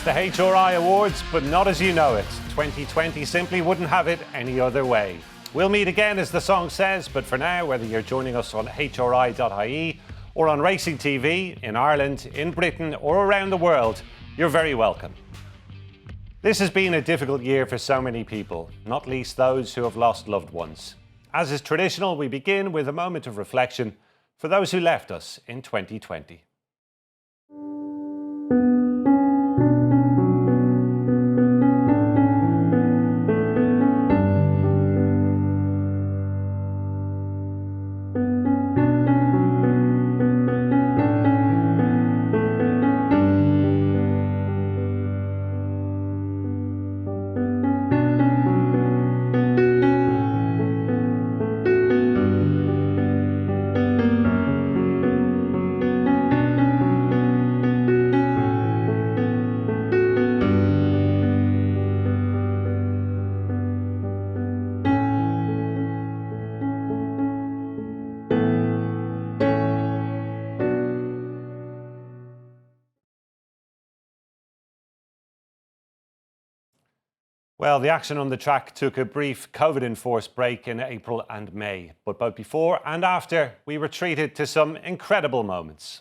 It's the HRI Awards, but not as you know it. 2020 simply wouldn't have it any other way. We'll meet again, as the song says, but for now, whether you're joining us on HRI.ie or on Racing TV in Ireland, in Britain, or around the world, you're very welcome. This has been a difficult year for so many people, not least those who have lost loved ones. As is traditional, we begin with a moment of reflection for those who left us in 2020. Well, the action on the track took a brief COVID-enforced break in April and May, but both before and after, we were treated to some incredible moments.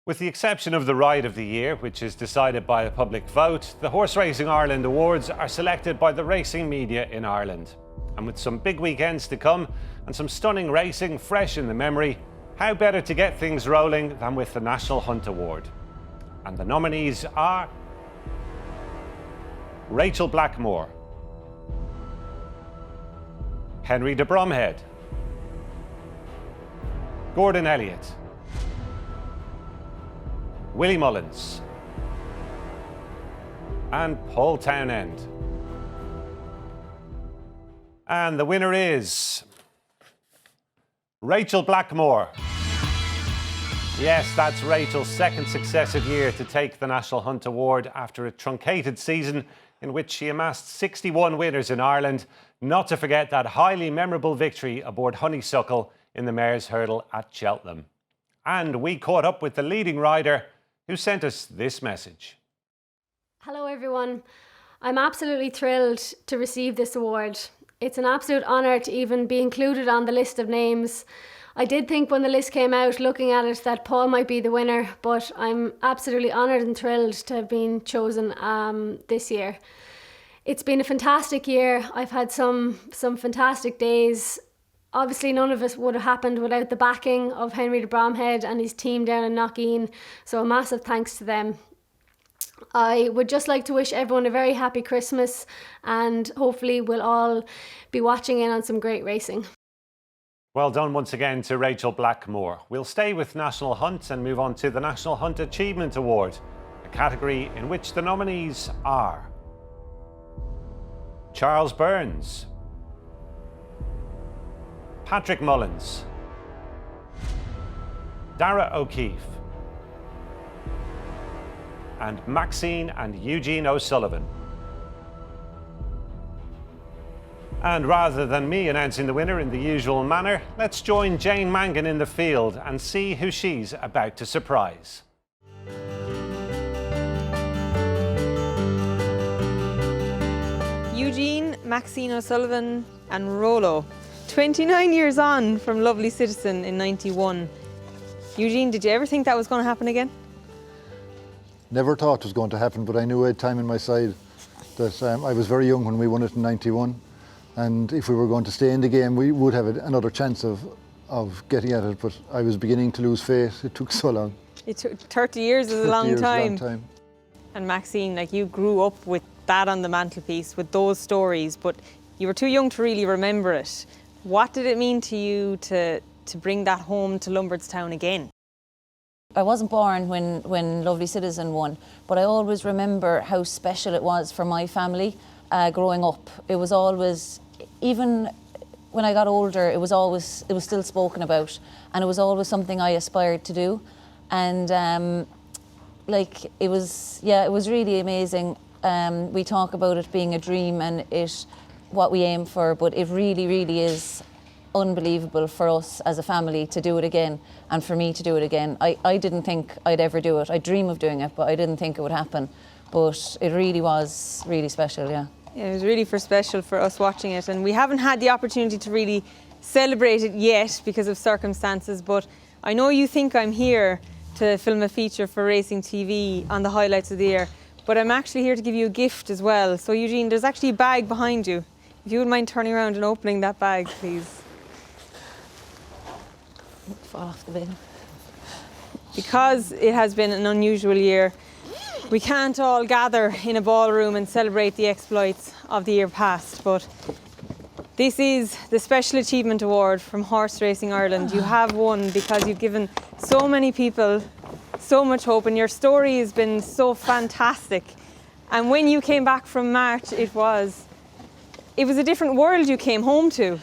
With the exception of the Ride of the Year, which is decided by a public vote, the Horse Racing Ireland Awards are selected by the racing media in Ireland. And with some big weekends to come and some stunning racing fresh in the memory, how better to get things rolling than with the National Hunt Award? And the nominees are Rachel Blackmore, Henry de Bromhead, Gordon Elliott, Willie Mullins, and Paul Townend. And the winner is Rachel Blackmore. Yes, that's Rachel's second successive year to take the National Hunt Award after a truncated season in which she amassed 61 winners in Ireland, not to forget that highly memorable victory aboard Honeysuckle in the Mares' Hurdle at Cheltenham. And we caught up with the leading rider who sent us this message. Hello everyone. I'm absolutely thrilled to receive this award. It's an absolute honour to even be included on the list of names. I did think when the list came out, looking at it, that Paul might be the winner, but I'm absolutely honoured and thrilled to have been chosen this year. It's been a fantastic year. I've had some fantastic days. Obviously, none of it would have happened without the backing of Henry de Bromhead and his team down in Knockeen, so a massive thanks to them. I would just like to wish everyone a very happy Christmas, and hopefully we'll all be watching in on some great racing. Well done once again to Rachel Blackmore. We'll stay with National Hunt and move on to the National Hunt Achievement Award, a category in which the nominees are Charles Burns, Patrick Mullins, Dara O'Keefe, and Maxine and Eugene O'Sullivan. And rather than me announcing the winner in the usual manner, let's join Jane Mangan in the field and see who she's about to surprise. Eugene, Maxine O'Sullivan and Rollo. 29 years on from Lovely Citizen in 91. Eugene, did you ever think that was going to happen again? Never thought it was going to happen, but I knew I had time on my side. That I was very young when we won it in 91, and if we were going to stay in the game, we would have another chance of getting at it, but I was beginning to lose faith. It took so long. It took 30 years is a long time. And Maxine, like, you grew up with that on the mantelpiece, with those stories, but you were too young to really remember it. What did it mean to you to bring that home to Lombardstown again? I wasn't born when Lovely Citizen won, but I always remember how special it was for my family growing up. It was always, even when I got older, it was still spoken about, and it was always something I aspired to do. And it was really amazing. We talk about it being a dream and what we aim for, but it really, really is unbelievable for us as a family to do it again, and for me to do it again. I didn't think I'd ever do it. I dream of doing it, but I didn't think it would happen. But it really was really special, yeah. Yeah, it was really special for us watching it, and we haven't had the opportunity to really celebrate it yet because of circumstances, but I know you think I'm here to film a feature for Racing TV on the highlights of the year, but I'm actually here to give you a gift as well. So Eugene, there's actually a bag behind you. If you wouldn't mind turning around and opening that bag, please. Fall off the bin. Because it has been an unusual year, we can't all gather in a ballroom and celebrate the exploits of the year past, but this is the Special Achievement Award from Horse Racing Ireland. You have won because you've given so many people so much hope, and your story has been so fantastic. And when you came back from March, it was a different world you came home to,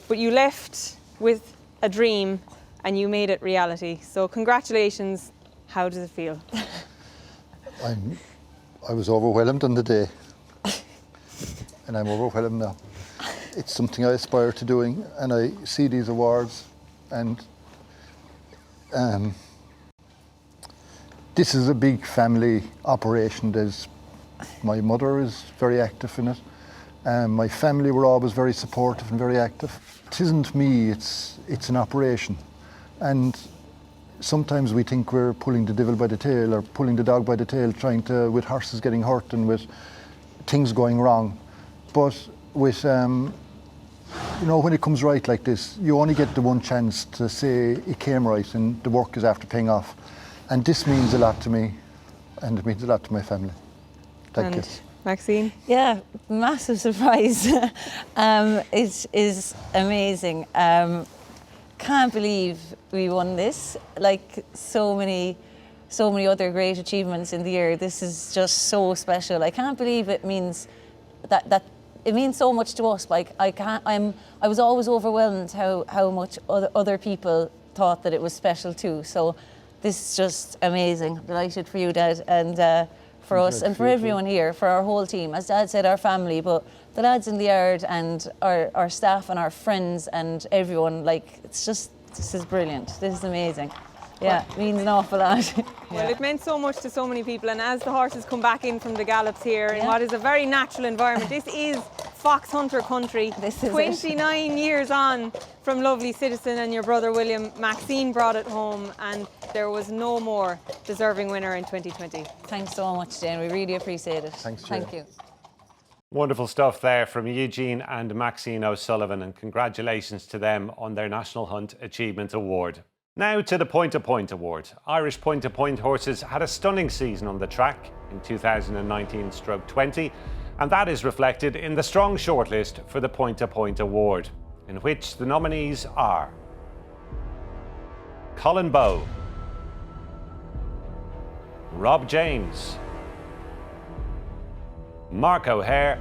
but you left with a dream and you made it reality. So congratulations. How does it feel? I was overwhelmed on the day, and I'm overwhelmed now. It's something I aspire to doing, and I see these awards, and this is a big family operation. My mother is very active in it. My family were always very supportive and very active. It isn't me, it's an operation. And sometimes we think we're pulling the devil by the tail or pulling the dog by the tail, with horses getting hurt and with things going wrong. But with, when it comes right like this, you only get the one chance to say it came right and the work is after paying off. And this means a lot to me, and it means a lot to my family. Thank you. Maxine? Yeah, massive surprise. It is amazing. Can't believe we won this. Like so many other great achievements in the year, this is just so special. I can't believe it means that it means so much to us. Like I was always overwhelmed how much other people thought that it was special too. So this is just amazing. Delighted for you, Dad, and for us and for everyone here, for our whole team. As Dad said, our family, but the lads in the yard and our staff and our friends and everyone, this is brilliant. This is amazing. Yeah, it means an awful lot. Well, it meant so much to so many people, and as the horses come back in from the gallops here in what is a very natural environment, this is fox hunter country. This is 29 years on from Lovely Citizen and your brother William, Maxine brought it home, and there was no more deserving winner in 2020. Thanks so much, Jane. We really appreciate it. Thanks, Jane. Thank you. Wonderful stuff there from Eugene and Maxine O'Sullivan, and congratulations to them on their National Hunt Achievement Award. Now to the Point-to-Point Award. Irish point-to-point horses had a stunning season on the track in 2019-20, and that is reflected in the strong shortlist for the Point-to-Point Award, in which the nominees are Colin Bowe, Rob James, Mark O'Hare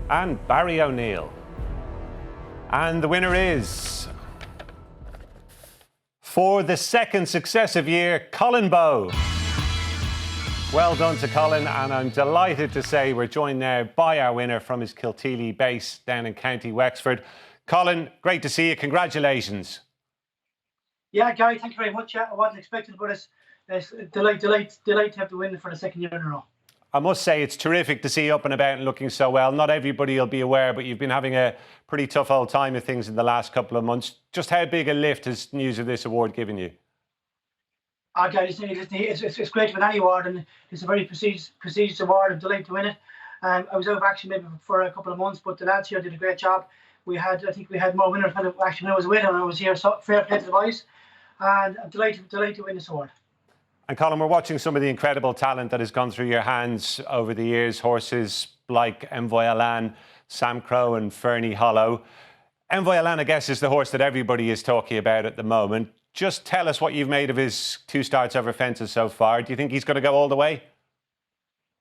and Barry O'Neill. And the winner is, for the second successive year, Colin Bowe. Well done to Colin, and I'm delighted to say we're joined now by our winner from his Kilteely base down in County Wexford. Colin, great to see you. Congratulations. Yeah, Gary, thank you very much. I wasn't expecting it, but it's delight to have the win for the second year in a row. I must say it's terrific to see you up and about and looking so well. Not everybody will be aware, but you've been having a pretty tough old time of things in the last couple of months. Just how big a lift has news of this award given you? Okay, it's great to win any award, and it's a very prestigious award. I'm delighted to win it. I was out of action maybe for a couple of months, but the lads here did a great job. I think we had more winners when I was with, and I was here. So fair play to the boys, and I'm delighted to win this award. And Colin, we're watching some of the incredible talent that has gone through your hands over the years. Horses like Envoy Alan, Sam Crow and Fernie Hollow. Envoy Alan, I guess, is the horse that everybody is talking about at the moment. Just tell us what you've made of his 2 starts over fences so far. Do you think he's going to go all the way?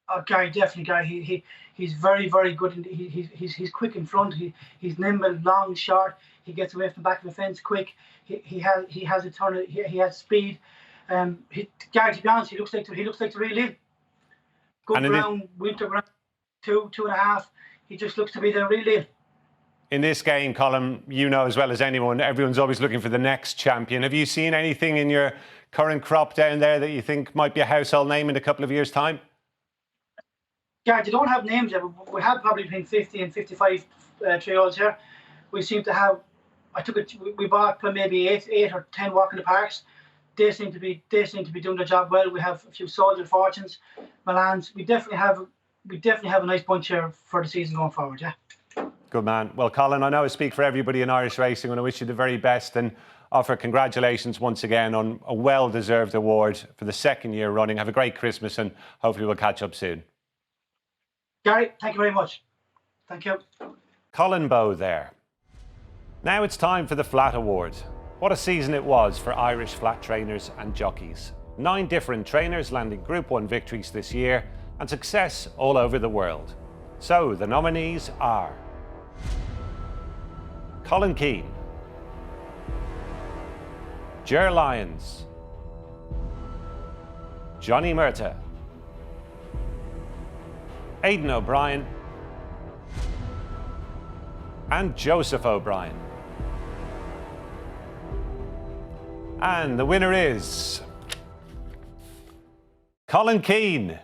Oh, Gary, definitely, Gary. He's very, very good. He's quick in front. He's nimble, long, short. He gets away from the back of the fence quick. He has a turn. He has speed. Gary, to be honest, he looks like the real deal. Good ground, winter ground, 2.5. He just looks to be the real deal. In this game, Colin, you know as well as anyone, everyone's always looking for the next champion. Have you seen anything in your current crop down there that you think might be a household name in a couple of years' time? Yeah, they don't have names yet, but we have probably between 50 and 55 trials here. We seem to have. We bought maybe eight or 10 walk in the parks. They seem to be doing their job well. We have a few Soldier Fortunes, Milans. We definitely have a nice bunch here for the season going forward. Yeah. Good man. Well, Colin, I know I speak for everybody in Irish racing, and I wish you the very best and offer congratulations once again on a well-deserved award for the second year running. Have a great Christmas, and hopefully we'll catch up soon. Gary, thank you very much. Thank you. Colin Bowe there. Now it's time for the Flat Award. What a season it was for Irish flat trainers and jockeys. 9 different trainers landing Group 1 victories this year and success all over the world. So the nominees are Colin Keane, Ger Lyons, Johnny Murtagh, Aidan O'Brien and Joseph O'Brien. And the winner is Colin Keane.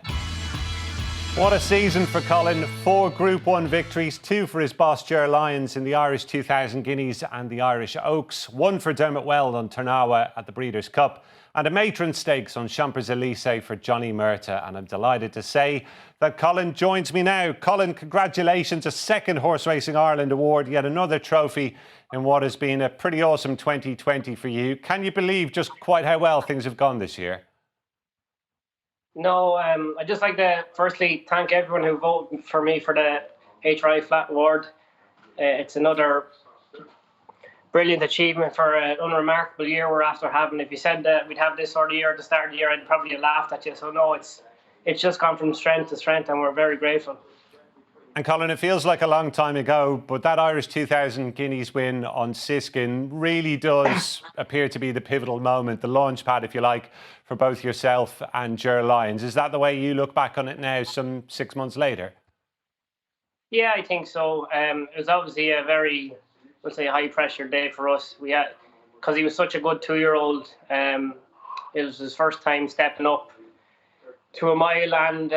What a season for Colin. 4 Group 1 victories, 2 for his boss Ger Lyons in the Irish 2000 Guineas and the Irish Oaks, 1 for Dermot Weld on Turnawa at the Breeders' Cup, and a matron stakes on Champs-Élysées for Johnny Murtagh. And I'm delighted to say that Colin joins me now. Colin, congratulations, a 2nd Horse Racing Ireland award, yet another trophy in what has been a pretty awesome 2020 for you. Can you believe just quite how well things have gone this year? No, I'd just like to firstly thank everyone who voted for me for the HRI Flat Award. It's another brilliant achievement for an unremarkable year we're after having. If you said that we'd have this sort of year at the start of the year, I'd probably have laughed at you. So no, it's just gone from strength to strength, and we're very grateful. And Colin, it feels like a long time ago, but that Irish 2000 Guineas win on Siskin really does appear to be the pivotal moment, the launch pad, if you like, for both yourself and Ger Lyons. Is that the way you look back on it now, some 6 months later? Yeah, I think so. It was obviously a very, let's say, high-pressure day for us. We had because he was such a good 2-year-old. It was his first time stepping up to a mile and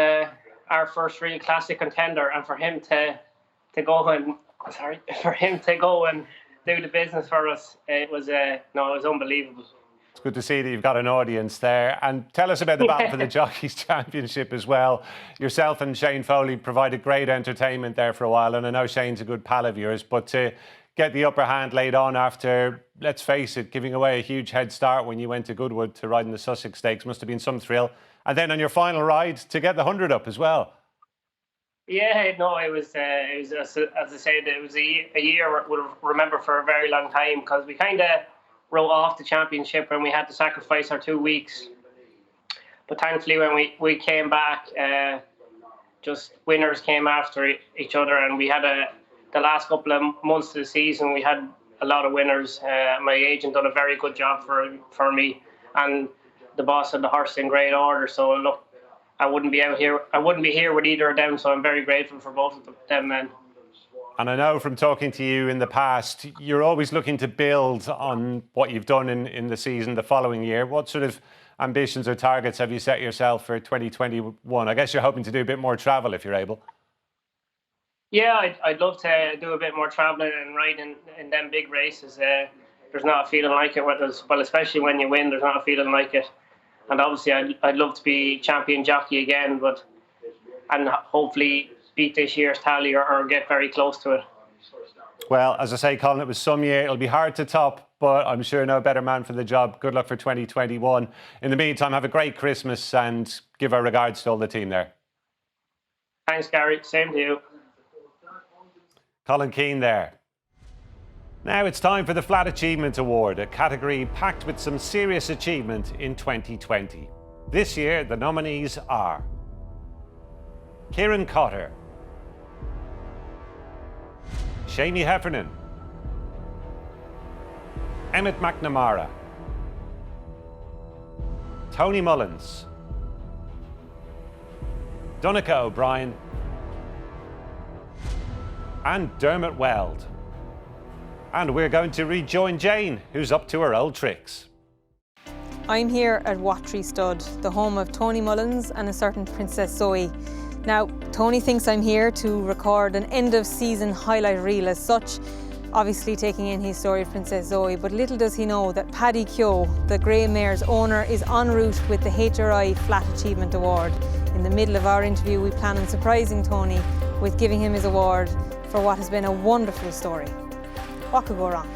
our first real classic contender, and for him to go and do the business for us, it was unbelievable. It's good to see that you've got an audience there. And tell us about the Battle for the Jockeys Championship as well. Yourself and Shane Foley provided great entertainment there for a while, and I know Shane's a good pal of yours, but to get the upper hand laid on after, let's face it, giving away a huge head start when you went to Goodwood to ride in the Sussex Stakes must have been some thrill. And then on your final ride to get the 100 up as well. Yeah, no, it was as I said, it was a year we'll remember for a very long time, because we kind of wrote off the championship and we had to sacrifice our 2 weeks. But thankfully, when we came back, just winners came after each other, and we had the last couple of months of the season, we had a lot of winners. My agent done a very good job for me, and the boss had the horse in great order. So look, I wouldn't be here with either of them. So I'm very grateful for both of them men. And I know from talking to you in the past, you're always looking to build on what you've done in the season the following year. What sort of ambitions or targets have you set yourself for 2021? I guess you're hoping to do a bit more travel if you're able. Yeah, I'd love to do a bit more travelling and riding in them big races. There's not a feeling like it. Well, especially when you win, there's not a feeling like it. And obviously, I'd love to be champion jockey again, and hopefully beat this year's tally or get very close to it. Well, as I say, Colin, it was some year. It'll be hard to top, but I'm sure no better man for the job. Good luck for 2021. In the meantime, have a great Christmas and give our regards to all the team there. Thanks, Gary. Same to you. Colin Keane there. Now it's time for the Flat Achievement Award, a category packed with some serious achievement in 2020. This year, the nominees are Kieran Cotter, Shamie Heffernan, Emmett McNamara, Tony Mullins, Donica O'Brien, and Dermot Weld. And we're going to rejoin Jane, who's up to her old tricks. I'm here at Wattry Stud, the home of Tony Mullins and a certain Princess Zoe. Now, Tony thinks I'm here to record an end-of-season highlight reel as such, obviously taking in his story of Princess Zoe, but little does he know that Paddy Keogh, the Grey Mare's owner, is en route with the HRI Flat Achievement Award. In the middle of our interview, we plan on surprising Tony with giving him his award for what has been a wonderful story. What could go wrong?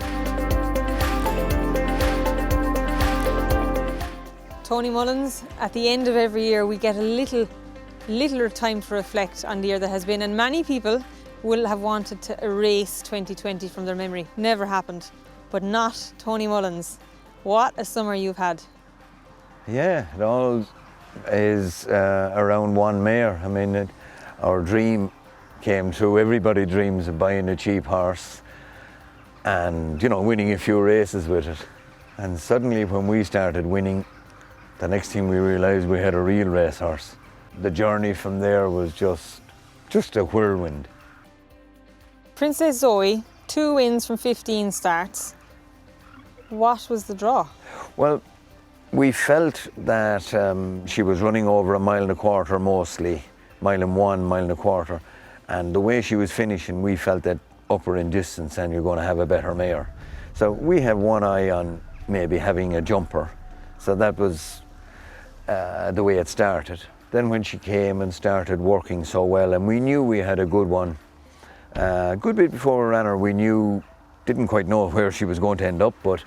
Tony Mullins, at the end of every year we get a little time to reflect on the year that has been, and many people will have wanted to erase 2020 from their memory. Never happened, but not Tony Mullins. What a summer you've had. Yeah, it all is around one mare. I mean, our dream came true. Everybody dreams of buying a cheap horse and, winning a few races with it. And suddenly when we started winning, the next thing we realised we had a real racehorse. The journey from there was just a whirlwind. Princess Zoe, 2 wins from 15 starts. What was the draw? Well, we felt that she was running over 1.25 miles mostly, 1.1 miles, and the way she was finishing, we felt that upper in distance and you're going to have a better mare. So we have one eye on maybe having a jumper. So that was the way it started. Then when she came and started working so well, and we knew we had a good one, a good bit before we ran her, we didn't quite know where she was going to end up, but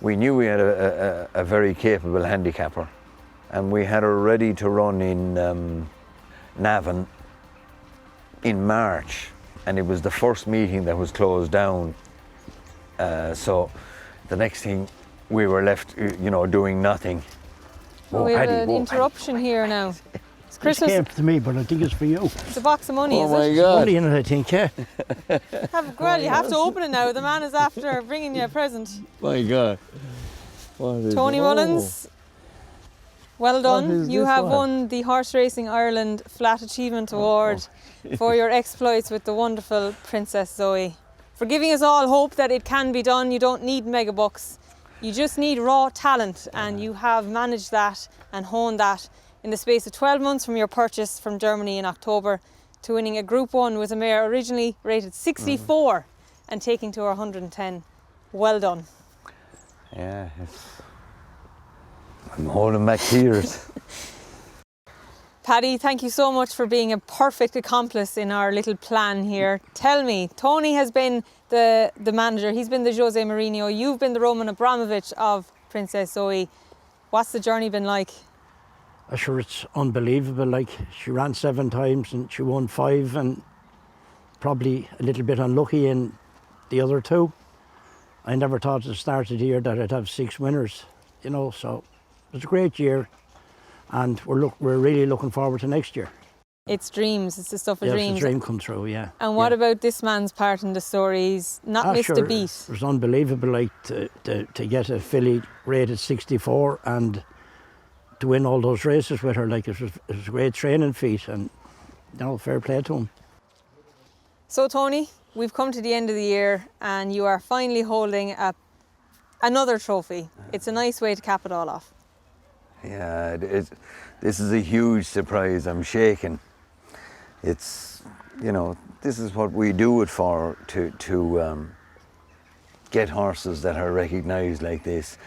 we knew we had a very capable handicapper. And we had her ready to run in Navan in March, and it was the first meeting that was closed down. So the next thing we were left, doing nothing. We have an interruption here now. It's Christmas. This came to me, but I think it's for you. It's a box of money, is it? Oh my God. Money in it, I think, yeah. Well, you have to open it now. The man is after bringing you a present. My God. What is Tony it? Mullins, well done. is You this have one? won the Horse Racing Ireland Flat Achievement Award for your exploits with the wonderful Princess Zoe. For giving us all hope that it can be done. You don't need megabucks. You just need raw talent, and you have managed that and honed that in the space of 12 months from your purchase from Germany in October to winning a Group 1 with a mare originally rated 64 and taking to her 110. Well done. Yeah, I'm holding back tears. Paddy, thank you so much for being a perfect accomplice in our little plan here. Tell me, Tony has been the manager, he's been the Jose Mourinho, you've been the Roman Abramovich of Princess Zoe. What's the journey been like? I'm sure it's unbelievable. Like, she ran 7 times and she won 5, and probably a little bit unlucky in the other 2. I never thought at the start of the year that I'd have 6 winners, you know, so it was a great year, and we're really looking forward to next year. It's dreams, it's the stuff of Yes, dreams. it's a dream come true, yeah. And what about this man's part in the story? He's not missed a beat. It was unbelievable, like, to get a filly rated 64 and to win all those races with her. Like, it was a great training feat, and, you know, fair play to him. So Tony, we've come to the end of the year and you are finally holding another trophy. It's a nice way to cap it all off. Yeah, this is a huge surprise. I'm shaking. It's, you know, this is what we do it for, to get horses that are recognised like this.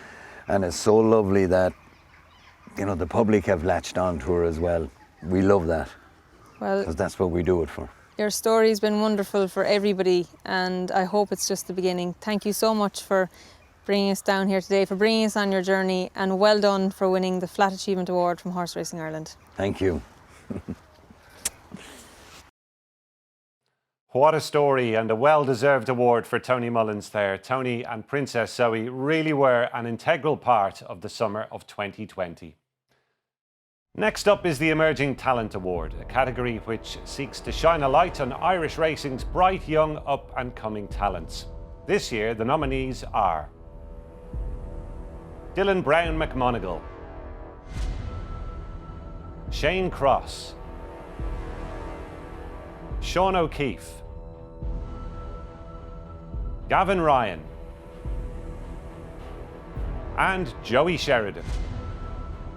And it's so lovely that, you know, the public have latched on to her as well. We love that. Well, because that's what we do it for. Your story's been wonderful for everybody, and I hope it's just the beginning. Thank you so much for bringing us down here today, for bringing us on your journey, and well done for winning the Flat Achievement Award from Horse Racing Ireland. Thank you. What a story, and a well-deserved award for Tony Mullins there. Tony and Princess Zoe really were an integral part of the summer of 2020. Next up is the Emerging Talent Award, a category which seeks to shine a light on Irish racing's bright young up-and-coming talents. This year, the nominees are Dylan Brown McMonigal, Shane Cross, Sean O'Keefe, Gavin Ryan, and Joey Sheridan.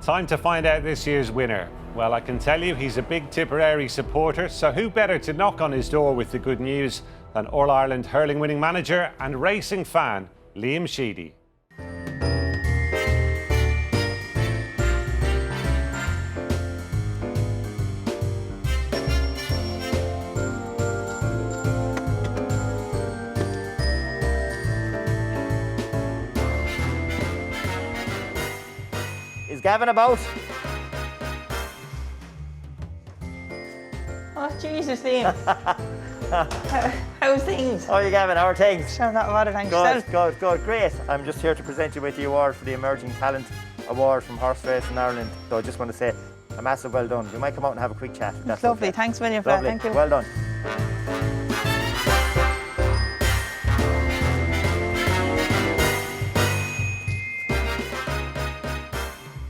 Time to find out this year's winner. Well, I can tell you he's a big Tipperary supporter, so who better to knock on his door with the good news than All-Ireland hurling winning manager and racing fan, Liam Sheedy. Is Gavin about? Oh, Jesus, Liam. How's things? How are you, Gavin? How are things? So not bad, thanks. Good, great. I'm just here to present you with the award for the Emerging Talent Award from Horse Racing Ireland. So I just want to say a massive well done. We might come out and have a quick chat. That's lovely. Okay. Thanks, William, for that. Thank you. Well done.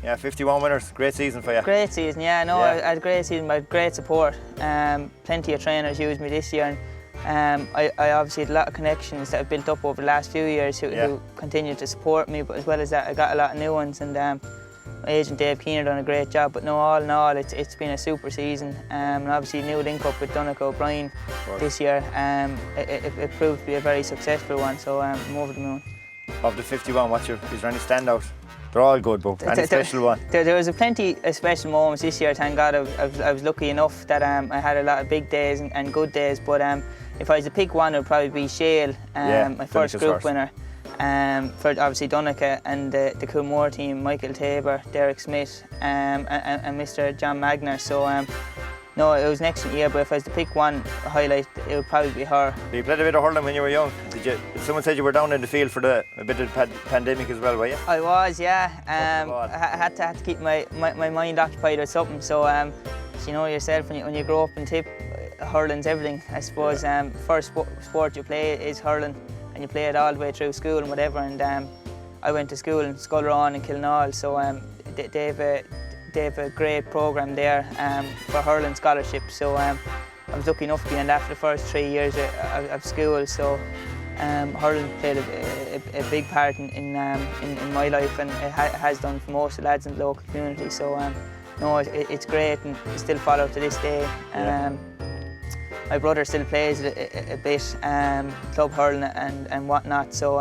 Yeah, 51 winners. Great season for you. Great season, yeah. No, I had a great season, but great support. Plenty of trainers used me this year, and I obviously had a lot of connections that I've built up over the last few years who continue to support me, but as well as that, I got a lot of new ones, and my agent Dave Keener done a great job. But no, all in all, it's been a super season, and obviously new link up with Donnacha O'Brien this year. It proved to be a very successful one, so I'm over the moon. Of the 51, is there any standout? They're all good, but any special one? There was plenty of special moments this year, thank God. I was lucky enough that I had a lot of big days and good days, but if I was to pick one, it would probably be Shale, my first group winner. For obviously Donnacha and the Coolmore team, Michael Tabor, Derek Smith, and Mr. John Magner. So no, it was an excellent year, but if I was to pick one highlight, it would probably be her. So you played a bit of hurling when you were young. Someone said you were down in the field for a bit of the pandemic as well, were you? I was, yeah. I had to keep my mind occupied with something. So you know yourself, when you grow up in Tip, hurling's everything. I suppose first sport you play is hurling, and you play it all the way through school and whatever. And I went to school in Sculleron and Kilnall, so they have a great programme there for hurling scholarship. So I was lucky enough to be in that for the first 3 years of school. So hurling played a big part in my life, and it has done for most of the lads in the local community. So no, it's great, and I still follow to this day. My brother still plays a bit, club hurling and whatnot. So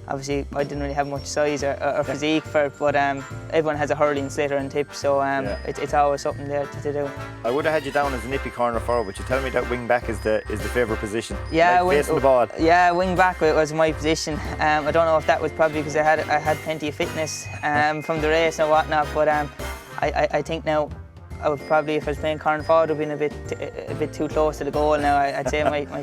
obviously I didn't really have much size or physique for it, but everyone has a hurling sliotar and tip, so it's always something there to do. I would have had you down as a nippy corner forward, but you tell me that wing back is the favourite position. Yeah, like facing the ball. Yeah, wing back was my position. I don't know if that was probably because I had plenty of fitness from the race and whatnot, but I think now I would probably, if I was playing corner forward, would have been a bit too close to the goal. Now I'd say my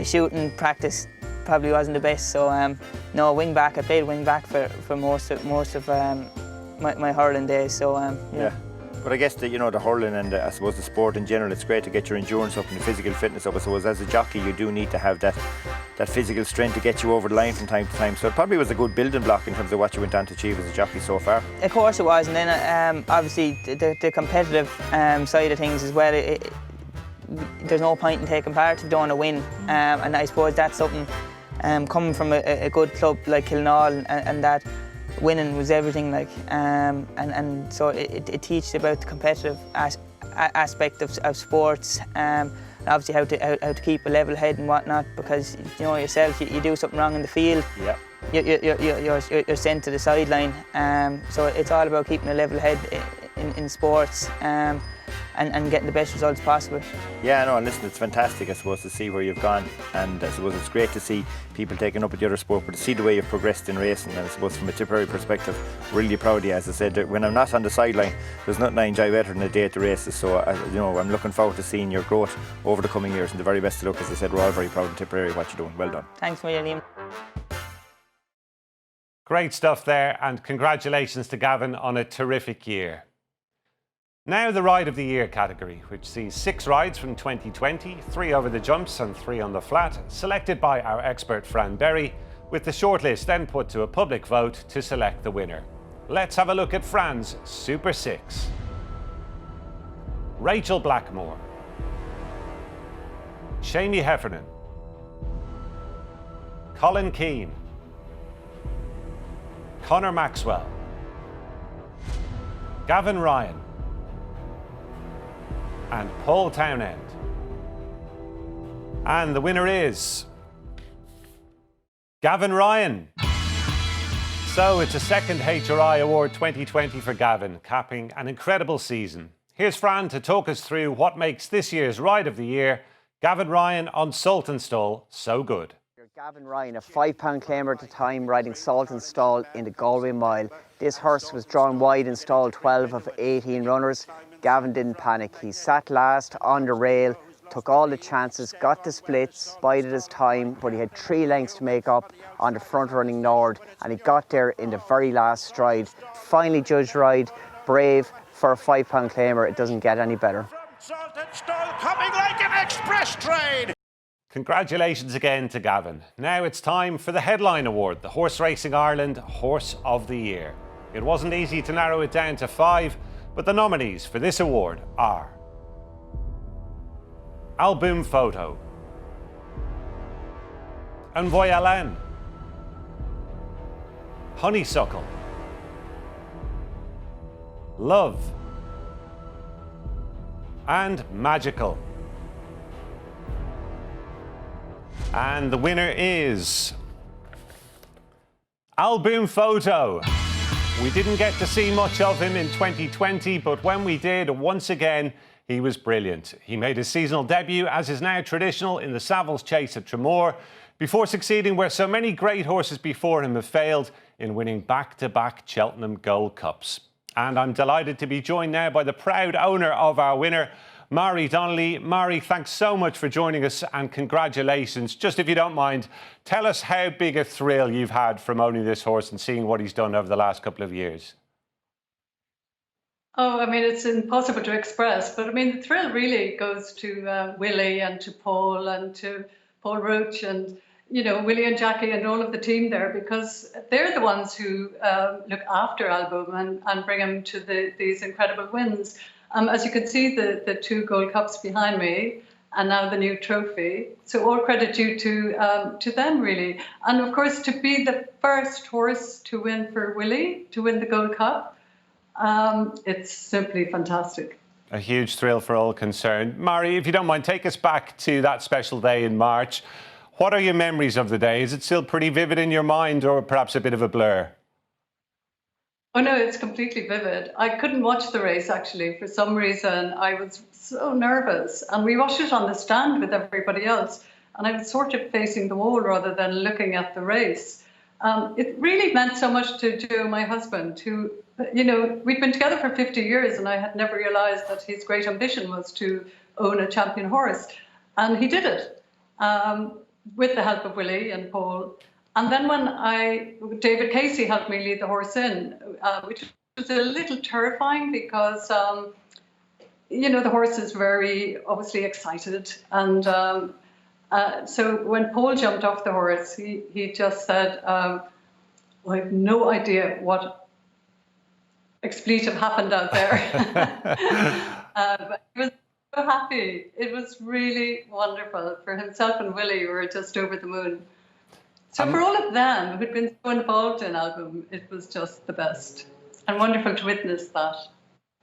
shooting practice probably wasn't the best. So no, wing back. I played wing back for most of my hurling days. So yeah. But I guess the hurling and I suppose the sport in general, it's great to get your endurance up and your physical fitness up. I suppose as a jockey, you do need to have that physical strength to get you over the line from time to time. So it probably was a good building block in terms of what you went on to achieve as a jockey so far. Of course it was, and then obviously the competitive side of things as well. There's no point in taking part if you don't want to win, and I suppose that's something coming from a good club like Kilnall, and that winning was everything, like, and so it teaches about the competitive aspect of sports, and obviously how to keep a level head and whatnot, because yourself, you do something wrong in the field, you're sent to the sideline, so it's all about keeping a level head in sports, and getting the best results possible. Yeah, no, and listen, it's fantastic, I suppose, to see where you've gone, and I suppose it's great to see people taking up with the other sport, but to see the way you've progressed in racing, and I suppose from a Tipperary perspective, really proud of you. As I said, when I'm not on the sideline, there's nothing I enjoy better than a day at the races, so I'm looking forward to seeing your growth over the coming years, and the very best of luck. As I said, we're all very proud of Tipperary, what you're doing. Well done. Thanks, Liam. Great stuff there, and congratulations to Gavin on a terrific year. Now the Ride of the Year category, which sees 6 rides from 2020, 3 over the jumps and 3 on the flat, selected by our expert Fran Berry, with the shortlist then put to a public vote to select the winner. Let's have a look at Fran's Super 6. Rachel Blackmore, Shamie Heffernan, Colin Keane, Conor Maxwell, Gavin Ryan, and Paul Townend. And the winner is Gavin Ryan. So it's a second HRI Award 2020 for Gavin, capping an incredible season. Here's Fran to talk us through what makes this year's Ride of the Year, Gavin Ryan on Saltonstall, so good. Gavin Ryan, a £5 claimer at the time, riding Saltonstall in the Galway Mile. This horse was drawn wide in stall 12 of 18 runners. Gavin didn't panic. He sat last on the rail, took all the chances, got the splits, bided his time, but he had 3 lengths to make up on the front running Nord, and he got there in the very last stride. Finally judged ride, brave for a £5 claimer. It doesn't get any better. Saltonstall coming like an express train. Congratulations again to Gavin. Now it's time for the headline award, the Horse Racing Ireland Horse of the Year. It wasn't easy to narrow it down to 5, but the nominees for this award are Album Photo, Envoy Alain, Honeysuckle, Love, and Magical. And the winner is Album Photo. We didn't get to see much of him in 2020, but when we did, once again, he was brilliant. He made his seasonal debut, as is now traditional, in the Savills Chase at Tramore, before succeeding where so many great horses before him have failed, in winning back-to-back Cheltenham Gold Cups. And I'm delighted to be joined now by the proud owner of our winner, Mari Donnelly. Mari, thanks so much for joining us, and congratulations. Just if you don't mind, tell us how big a thrill you've had from owning this horse and seeing what he's done over the last couple of years. Oh, I mean, it's impossible to express, but I mean, the thrill really goes to Willie and to Paul and to Paul Roach and, Willie and Jackie and all of the team there, because they're the ones who look after Album and bring him to these incredible wins. As you can see, the 2 Gold Cups behind me, and now the new trophy. So all credit due to them, really. And of course, to be the first horse to win for Willie, to win the Gold Cup, it's simply fantastic. A huge thrill for all concerned. Mari, if you don't mind, take us back to that special day in March. What are your memories of the day? Is it still pretty vivid in your mind, or perhaps a bit of a blur? Oh no, it's completely vivid. I couldn't watch the race, actually. For some reason, I was so nervous. And we watched it on the stand with everybody else. And I was sort of facing the wall rather than looking at the race. It really meant so much to Joe, my husband, who, you know, we'd been together for 50 years and I had never realised that his great ambition was to own a champion horse. And he did it with the help of Willie and Paul. And then when David Casey helped me lead the horse in, which was a little terrifying because, you know, the horse is very obviously excited. And so when Paul jumped off the horse, he just said, I have no idea what expletive happened out there. But he was so happy. It was really wonderful for himself and Willie, were just over the moon. So for all of them who'd been so involved in Album, it was just the best and wonderful to witness that.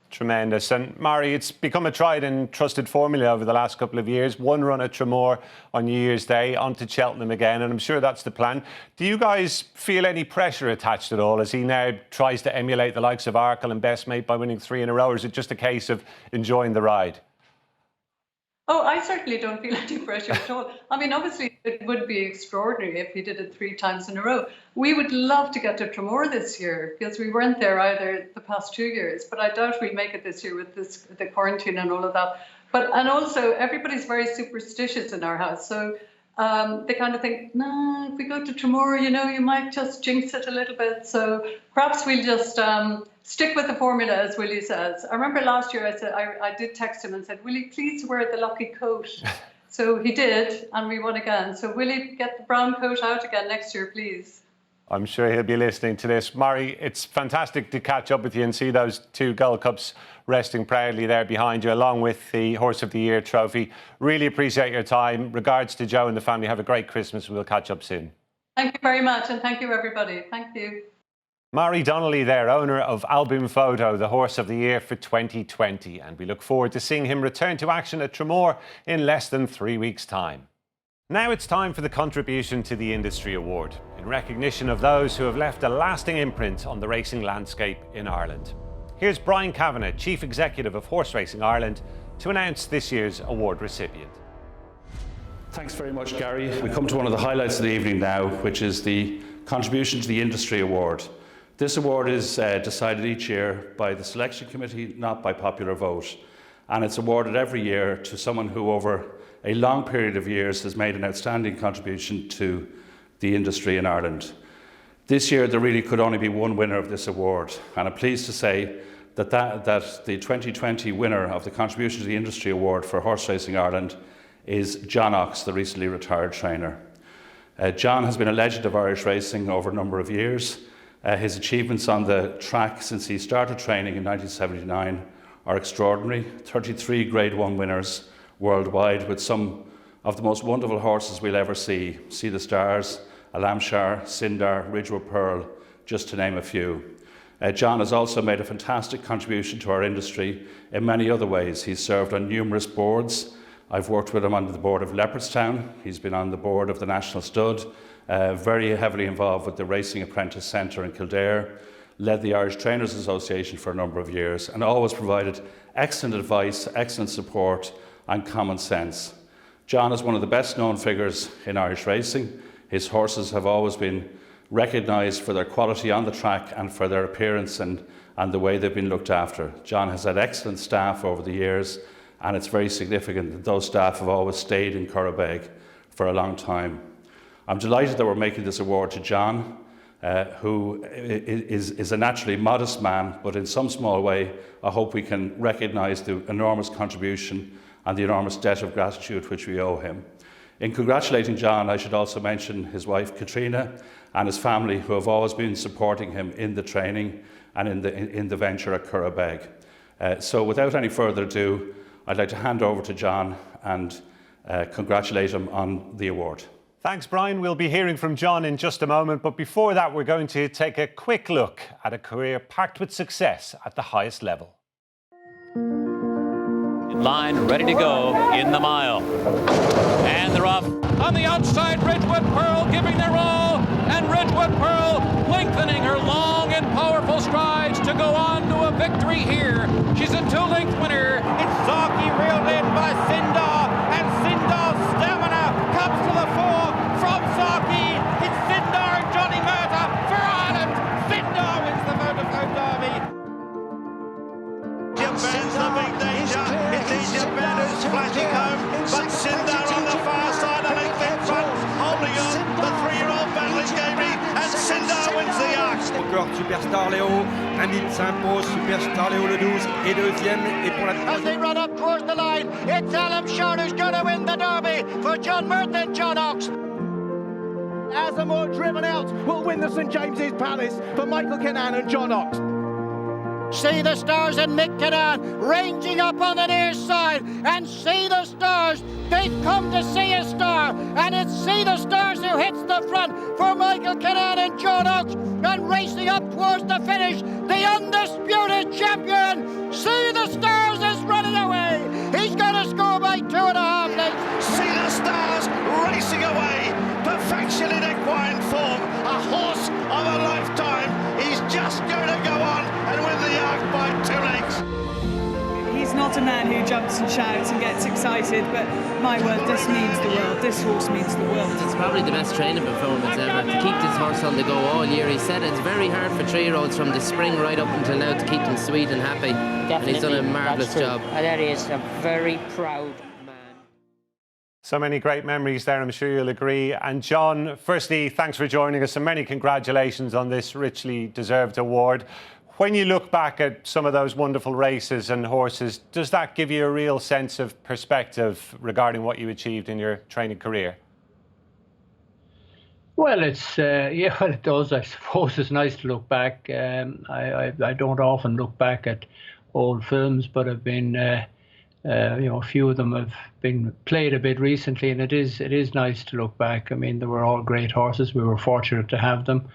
Tremendous. And Mari, it's become a tried and trusted formula over the last couple of years. One run at Tramore on New Year's Day, on to Cheltenham again, and I'm sure that's the plan. Do you guys feel any pressure attached at all as he now tries to emulate the likes of Arkle and Bestmate by winning 3 in a row, or is it just a case of enjoying the ride? Oh, I certainly don't feel any pressure at all. I mean, obviously, it would be extraordinary if he did it 3 times in a row. We would love to get to Tramore this year because we weren't there either the past 2 years. But I doubt we'll make it this year with the quarantine and all of that. And also, everybody's very superstitious in our house. So they kind of think, no, if we go to Tramore, you know, you might just jinx it a little bit. So perhaps we'll just stick with the formula, as Willie says. I remember last year I did text him and said, Willie, please wear the lucky coat. So he did, and we won again. So Willie, get the brown coat out again next year, please. I'm sure he'll be listening to this. Mari, it's fantastic to catch up with you and see those 2 Gold Cups resting proudly there behind you, along with the Horse of the Year trophy. Really appreciate your time. Regards to Joe and the family. Have a great Christmas. We'll catch up soon. Thank you very much, and thank you, everybody. Thank you. Mari Donnelly there, owner of Album Photo, the Horse of the Year for 2020. And we look forward to seeing him return to action at Tramore in less than 3 weeks' time. Now it's time for the Contribution to the Industry Award, in recognition of those who have left a lasting imprint on the racing landscape in Ireland. Here's Brian Kavanagh, Chief Executive of Horse Racing Ireland, to announce this year's award recipient. Thanks very much, Gary. We come to one of the highlights of the evening now, which is the Contribution to the Industry Award. This award is decided each year by the selection committee, not by popular vote. And it's awarded every year to someone who over a long period of years has made an outstanding contribution to the industry in Ireland. This year there really could only be one winner of this award, and I'm pleased to say that the 2020 winner of the Contribution to the Industry Award for Horse Racing Ireland is John Ox, the recently retired trainer. John has been a legend of Irish racing over a number of years. His achievements on the track since he started training in 1979 are extraordinary. 33 Grade 1 winners worldwide, with some of the most wonderful horses we'll ever see. Sea the Stars, Alamshar, Sindar, Ridgewood Pearl, just to name a few. John has also made a fantastic contribution to our industry in many other ways. He's served on numerous boards. I've worked with him on the board of Leopardstown. He's been on the board of the National Stud, very heavily involved with the Racing Apprentice Centre in Kildare, led the Irish Trainers Association for a number of years, and always provided excellent advice, excellent support and common sense. John is one of the best known figures in Irish racing. His horses have always been recognised for their quality on the track and for their appearance and the way they've been looked after. John has had excellent staff over the years, and it's very significant that those staff have always stayed in Currabeg for a long time. I'm delighted that we're making this award to John, who is a naturally modest man, but in some small way I hope we can recognise the enormous contribution and the enormous debt of gratitude which we owe him. In congratulating John, I should also mention his wife Katrina and his family, who have always been supporting him in the training and in the venture at Currabeg. So without any further ado, I'd like to hand over to John and congratulate him on the award. Thanks, Brian. We'll be hearing from John in just a moment, but before that, we're going to take a quick look at a career packed with success at the highest level. In line, ready to go in the mile. And they're off. On the outside, Ridgewood Pearl giving their all, and Ridgewood Pearl lengthening her long and powerful strides to go on to a victory here. She's a 2-length winner. It's Zaki reeled in by Sindar, and Sindar's stamina comes to the fore from Zaki. It's Sindar and Johnny Murtagh for Ireland. Sindar wins the Vodafone Derby. Japan's the big danger. It's Japan who's flashing home, but Sindar on the far side, a length in front, holding on. The 3-year-old battling Gabriel, and Sindar wins the arc. Encore Superstar Léo, Hamid s'impose, Superstar Léo le 12 et deuxième, et pour la As they run up towards the line, it's Alan Shore who's going to win the Derby for John Murtagh and John Ox. Asamoah driven out will win the St James's Palace for Michael Kinnan and John Ox. See the Stars and Mick Kinnan ranging up on the near side, and see the Stars, they've come to see a star, and it's See the Stars who hits the front for Michael Kinnan and John Ox, and racing up towards the finish, the undisputed champion, See the Stars is running away, he's going to score by 2.5 lengths. See the Stars racing away, perfection in equine form, a horse of a lifetime, he's just going to go on and win the arc by 2 lengths. He's not a man who jumps and shouts and gets excited, but my word, this means the world. This horse means the world. It's probably the best training performance ever. To keep this horse on the go all year, he said it's very hard for 3-year-olds from the spring right up until now to keep them sweet and happy. Definitely, and he's done a marvellous job. That is a very proud man. So many great memories there, I'm sure you'll agree. And John, firstly, thanks for joining us and many congratulations on this richly deserved award. When you look back at some of those wonderful races and horses, does that give you a real sense of perspective regarding what you achieved in your training career? Well, it's yeah, well, it does. I suppose it's nice to look back. I don't often look back at old films, but I've been, a few of them have been played a bit recently, and it is nice to look back. I mean, they were all great horses. We were fortunate to have them.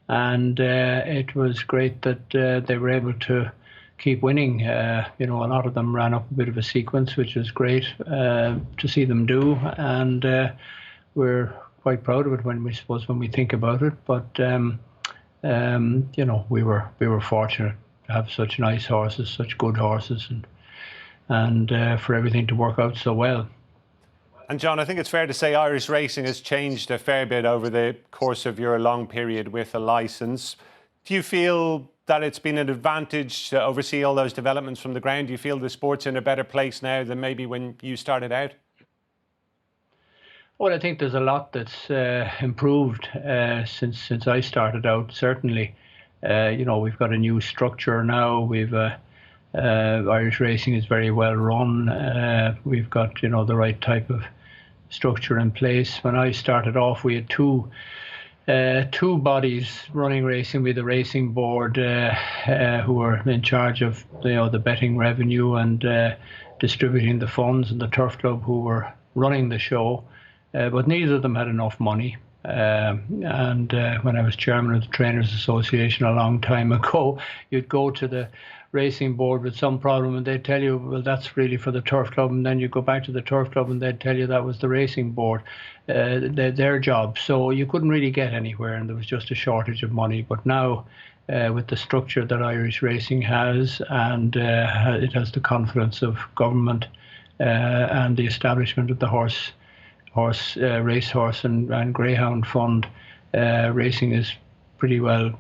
And it was great that they were able to keep winning. A lot of them ran up a bit of a sequence, which was great to see them do. And we're quite proud of it when we think about it. But we were fortunate to have such nice horses, such good horses, and for everything to work out so well. And John, I think it's fair to say Irish racing has changed a fair bit over the course of your long period with a licence. Do you feel that it's been an advantage to oversee all those developments from the ground? Do you feel the sport's in a better place now than maybe when you started out? Well, I think there's a lot that's improved since I started out, certainly. We've got a new structure now. Irish racing is very well run. We've got, the right type of structure in place. When I started off, we had two bodies running racing. We had the racing board who were in charge of, the betting revenue and distributing the funds, and the Turf Club who were running the show. But neither of them had enough money. And when I was chairman of the Trainers Association a long time ago, you'd go to the racing board with some problem and they'd tell you, well, that's really for the Turf Club, and then you go back to the Turf Club and they'd tell you that was the racing board, their job. So you couldn't really get anywhere, and there was just a shortage of money. But now with the structure that Irish racing has, and it has the confidence of government and the establishment of the racehorse and greyhound fund, racing is pretty well,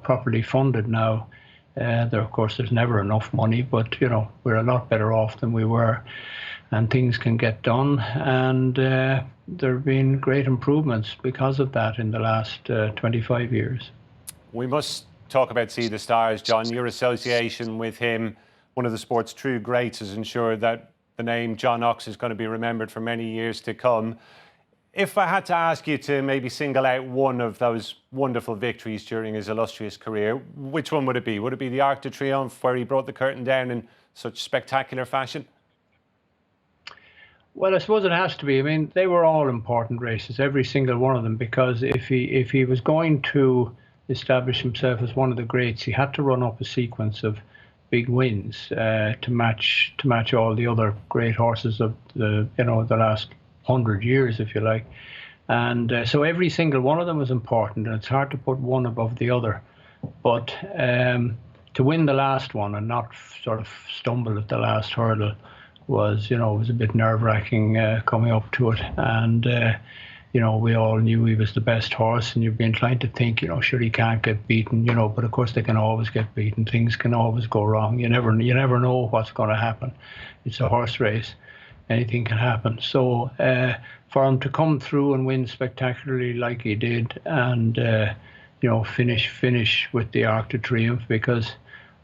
properly funded now. Of course, there's never enough money, but we're a lot better off than we were, and things can get done. And there have been great improvements because of that in the last 25 years. We must talk about See the Stars, John. Your association with him, one of the sport's true greats, has ensured that the name John Ox is going to be remembered for many years to come. If I had to ask you to maybe single out one of those wonderful victories during his illustrious career, which one would it be? Would it be the Arc de Triomphe, where he brought the curtain down in such spectacular fashion? Well, I suppose it has to be. I mean, they were all important races, every single one of them, because if he was going to establish himself as one of the greats, he had to run up a sequence of big wins to match all the other great horses of the last 100 years, if you like. And so every single one of them was important, and it's hard to put one above the other. But to win the last one and not sort of stumble at the last hurdle was a bit nerve-wracking coming up to it. And we all knew he was the best horse, and you'd be inclined to think, sure, he can't get beaten, but of course they can always get beaten. Things can always go wrong. You never know what's going to happen. It's a horse race. Anything can happen. So for him to come through and win spectacularly like he did, and finish with the Arc de Triomphe, because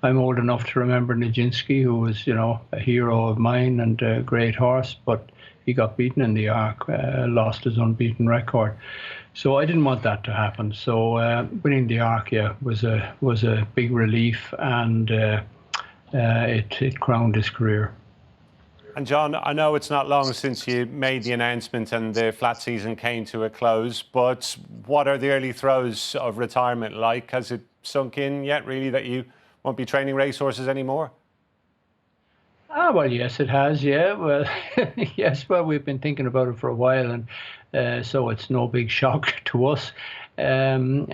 I'm old enough to remember Nijinsky, who was a hero of mine and a great horse, but he got beaten in the Arc, lost his unbeaten record. So I didn't want that to happen. So winning the Arc, was a big relief, and it crowned his career. And John, I know it's not long since you made the announcement and the flat season came to a close, but what are the early throes of retirement like? Has it sunk in yet, really, that you won't be training racehorses anymore? Well, yes, it has, yeah. Well, yes, well, we've been thinking about it for a while, and so it's no big shock to us. It's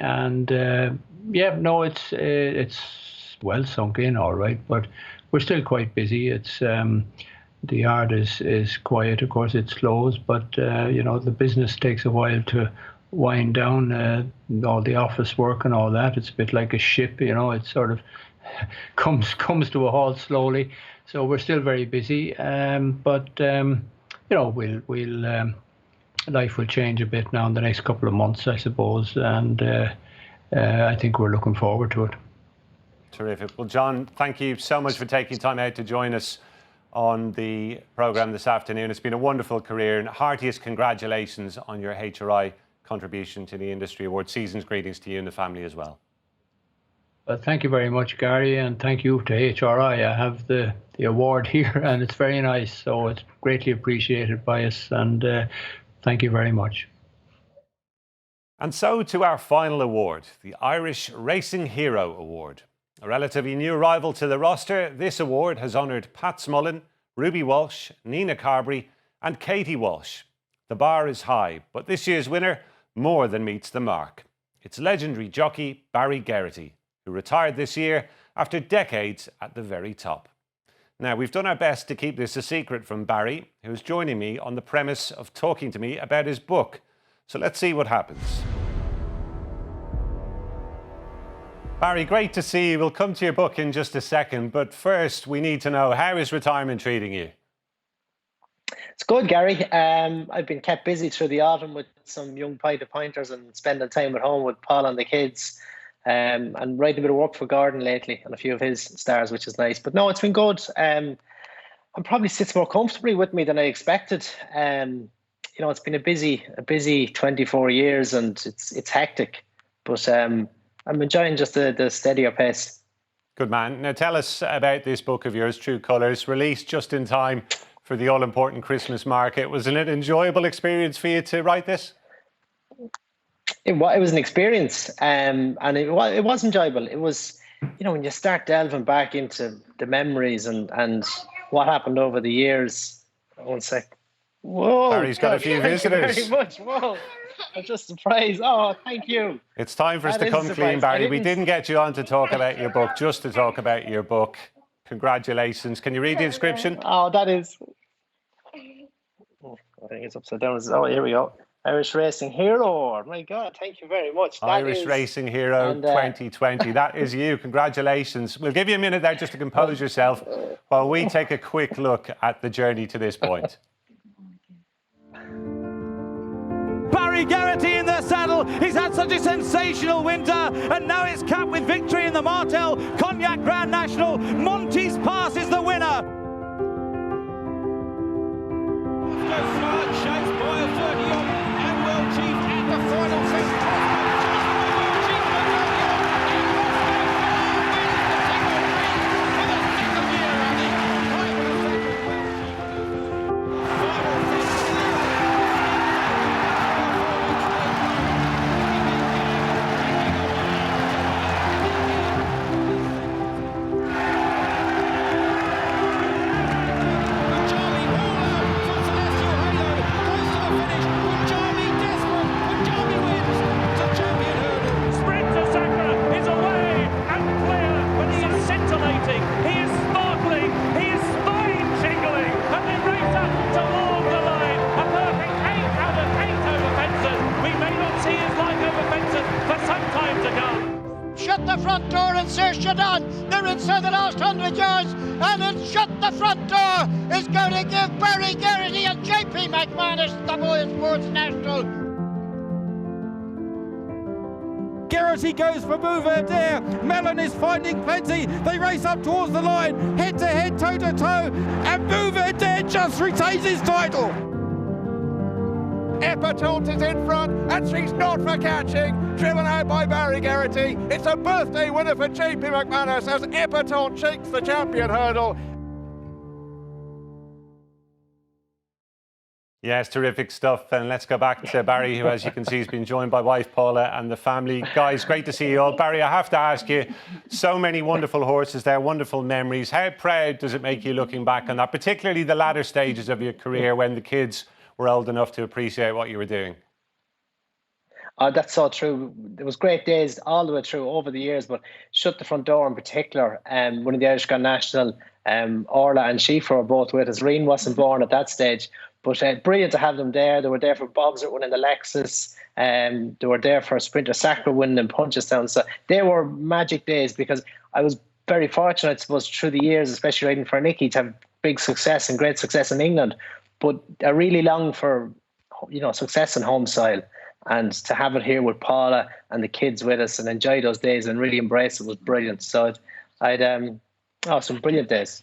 well sunk in, all right, but we're still quite busy. It's the yard is quiet, of course, it slows, but the business takes a while to wind down, all the office work and all that. It's a bit like a ship, it sort of comes to a halt slowly. So we're still very busy, but life will change a bit now in the next couple of months, I suppose, and I think we're looking forward to it. Terrific. Well, John, thank you so much for taking time out to join us on the programme this afternoon. It's been a wonderful career, and heartiest congratulations on your HRI contribution to the Industry Award. Season's greetings to you and the family as well. Well, thank you very much, Gary, and thank you to HRI. I have the award here, and it's very nice, so it's greatly appreciated by us, and thank you very much. And so to our final award, the Irish Racing Hero Award. A relatively new arrival to the roster, this award has honoured Pat Smullen, Ruby Walsh, Nina Carberry and Katie Walsh. The bar is high, but this year's winner more than meets the mark. It's legendary jockey Barry Geraghty, who retired this year after decades at the very top. Now, we've done our best to keep this a secret from Barry, who's joining me on the premise of talking to me about his book. So let's see what happens. Barry, great to see you. We'll come to your book in just a second, but first we need to know, how is retirement treating you? It's good, Gary. I've been kept busy through the autumn with some young pointers and spending time at home with Paul and the kids, and writing a bit of work for Gordon lately and a few of his stars, which is nice. But no, it's been good. And probably sits more comfortably with me than I expected. It's been a busy 24 years, and it's hectic, but I'm enjoying just the steadier pace. Good man. Now tell us about this book of yours, True Colours, released just in time for the all-important Christmas market. Was it an enjoyable experience for you to write this? It was an experience, and it was enjoyable. It was, when you start delving back into the memories and what happened over the years. One sec. Whoa, Barry's got a few visitors. Thank you very much. Whoa. I'm just surprised. Oh, thank you. It's time for us to come clean, Barry. We didn't get you on to talk about your book, just to talk about your book. Congratulations. Can you read the inscription? Oh, that is... I think it's upside down. Oh, here we go. Irish Racing Hero. My God, thank you very much. Irish Racing Hero 2020. That is you. Congratulations. We'll give you a minute there just to compose yourself while we take a quick look at the journey to this point. Barry Geraghty in the saddle. He's had such a sensational winter, and now it's capped with victory in the Martel Cognac Grand National. Monty's Pass is the winner. Chase Boyle 30 on and World Chief at the final fifth. you're done. They're inside the last 100 yards, and it's shut the front door. It's going to give Barry Geraghty and JP McManus the Boys Sports National. Geraghty goes for Bouverdier. Mellon is finding plenty. They race up towards the line, head to head, toe to toe, and Bouverdier just retains his title. Epatante is in front, and she's not for catching. Driven out by Barry Geraghty. It's a birthday winner for JP McManus as Epatante shakes the champion hurdle. Yes, terrific stuff. And let's go back to Barry, who, as you can see, has been joined by wife Paula and the family. Guys, great to see you all. Barry, I have to ask you, so many wonderful horses there, wonderful memories. How proud does it make you looking back on that, particularly the latter stages of your career when the kids were old enough to appreciate what you were doing? Oh, that's so true. There was great days all the way through over the years, but Shut the Front Door in particular, one of the Irish Grand National, Orla and Sheaffer were both with us. Reen wasn't born at that stage, but brilliant to have them there. They were there for Bogsert winning the Lexus. They were there for Sprinter Sacra winning in Punchestown. So they were magic days because I was very fortunate, I suppose, through the years, especially riding for Nicky, to have big success and great success in England. But I really long for, success in home soil. And to have it here with Paula and the kids with us and enjoy those days and really embrace it was brilliant. So some brilliant days.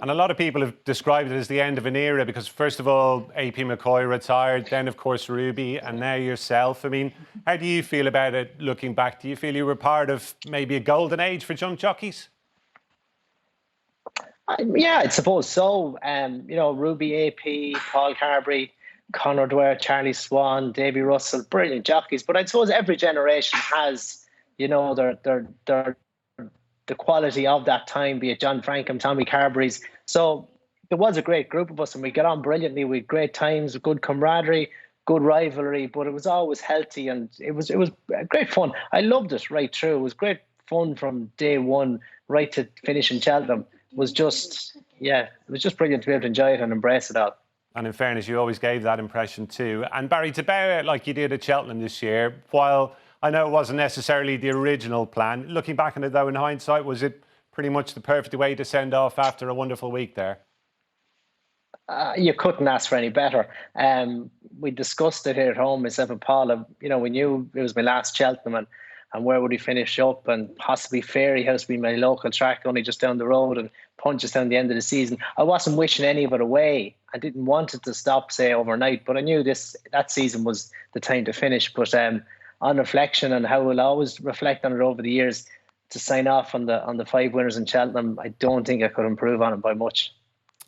And a lot of people have described it as the end of an era because, first of all, AP McCoy retired, then, of course, Ruby, and now yourself. I mean, how do you feel about it looking back? Do you feel you were part of maybe a golden age for jump jockeys? Yeah, I suppose so. Ruby, AP, Paul Carberry, Conor Dwyer, Charlie Swan, Davy Russell, brilliant jockeys. But I suppose every generation has, the quality of that time, be it John Frankham, Tommy Carberry's. So there was a great group of us and we got on brilliantly. We had great times, good camaraderie, good rivalry, but it was always healthy and it was great fun. I loved it right through. It was great fun from day one right to finish in Cheltenham. It was just brilliant to be able to enjoy it and embrace it all. And in fairness, you always gave that impression too. And Barry, to bow out like you did at Cheltenham this year, while I know it wasn't necessarily the original plan, looking back on it though in hindsight, was it pretty much the perfect way to send off after a wonderful week there? You couldn't ask for any better. We discussed it here at home, myself and Paula. We knew it was my last Cheltenham and where would we finish up, and possibly Fairyhouse being my local track only just down the road and Punchestown the end of the season. I wasn't wishing any of it away. I didn't want it to stop, say, overnight, but I knew that season was the time to finish. But on reflection and how we'll always reflect on it over the years, to sign off on the 5 winners in Cheltenham, I don't think I could improve on it by much.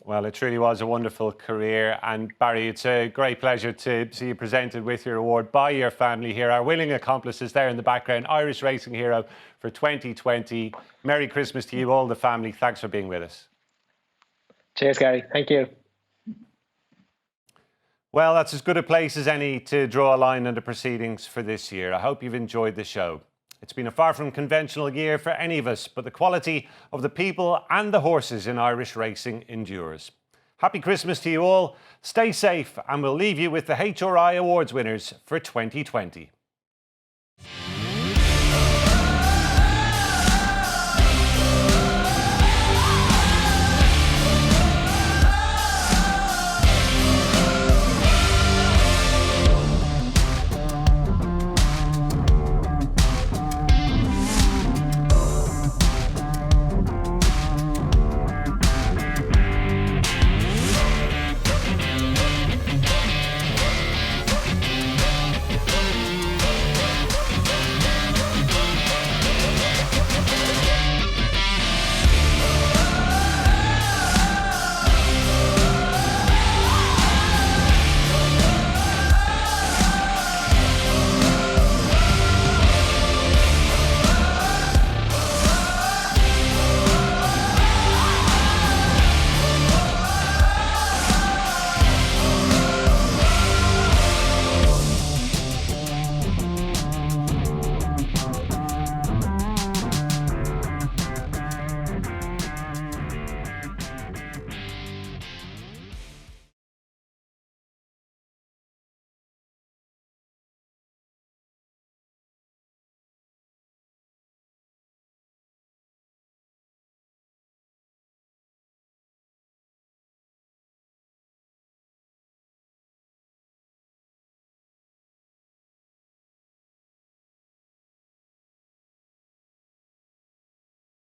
Well, it truly was a wonderful career. And Barry, it's a great pleasure to see you presented with your award by your family here. Our willing accomplices there in the background, Irish Racing Hero for 2020. Merry Christmas to you, all the family. Thanks for being with us. Cheers, Gary. Thank you. Well, that's as good a place as any to draw a line on the proceedings for this year. I hope you've enjoyed the show. It's been a far from conventional year for any of us, but the quality of the people and the horses in Irish racing endures. Happy Christmas to you all. Stay safe, and we'll leave you with the HRI Awards winners for 2020.